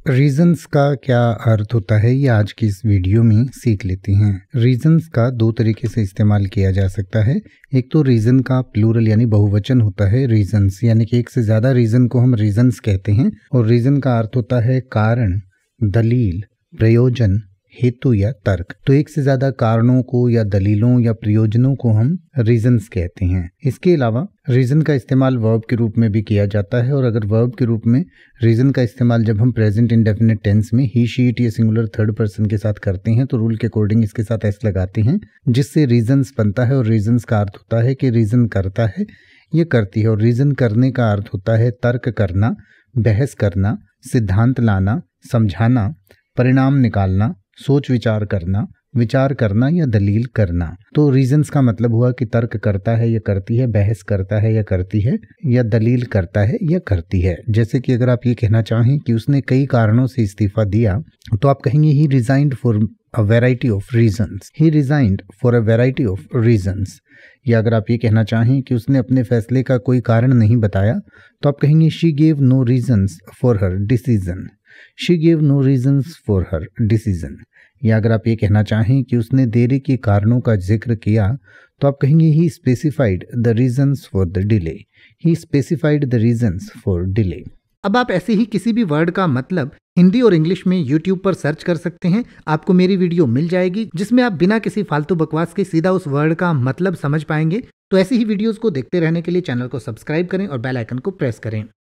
Reasons का क्या अर्थ होता है ये आज की इस वीडियो में सीख लेते हैं। रीजंस का दो तरीके से इस्तेमाल किया जा सकता है। एक तो रीजन का प्लूरल यानी बहुवचन होता है रीजंस, यानी कि एक से ज़्यादा रीजन को हम रीजंस कहते हैं। और रीजन का अर्थ होता है कारण, दलील, प्रयोजन, हेतु या तर्क। तो एक से ज्यादा कारणों को या दलीलों या प्रयोजनों को हम रीजंस कहते हैं। इसके अलावा रीजन का इस्तेमाल वर्ब के रूप में भी किया जाता है, और अगर वर्ब के रूप में रीजन का इस्तेमाल जब हम प्रेजेंट इंडेफिनिट टेंस में ही, शी, इट या सिंगुलर थर्ड पर्सन के साथ करते हैं तो रूल के अकॉर्डिंग इसके साथ एस लगाते हैं, जिससे रीजंस बनता है। और रीजंस का अर्थ होता है कि रीजन करता है या करती है। और रीजन करने का अर्थ होता है तर्क करना, बहस करना, सिद्धांत लाना, समझाना, परिणाम निकालना, सोच विचार करना या दलील करना। तो रीजंस का मतलब हुआ कि तर्क करता है या करती है, बहस करता है या करती है, या दलील करता है या करती है। जैसे कि अगर आप ये कहना चाहें कि उसने कई कारणों से इस्तीफा दिया तो आप कहेंगे he resigned for a variety of reasons. He resigned for a variety of reasons. या अगर आप ये कहना चाहें कि उसने अपने फैसले का कोई कारण नहीं बताया तो आप कहेंगे she gave no reasons for her decision. She gave no reasons for her decision. या अगर आप ये कहना चाहें कि उसने देरी के कारणों का जिक्र किया तो आप कहेंगे he specified the reasons for the delay. He specified the reasons for delay. अब आप ऐसे ही किसी भी वर्ड का मतलब हिंदी और इंग्लिश में YouTube पर सर्च कर सकते हैं। आपको मेरी वीडियो मिल जाएगी जिसमें आप बिना किसी फालतू बकवास के सीधा उस वर्ड का मतलब समझ पाएंगे। तो ऐसी ही वीडियोस को देखते रहने के लिए चैनल को सब्सक्राइब करें और बेल आइकन को प्रेस करें।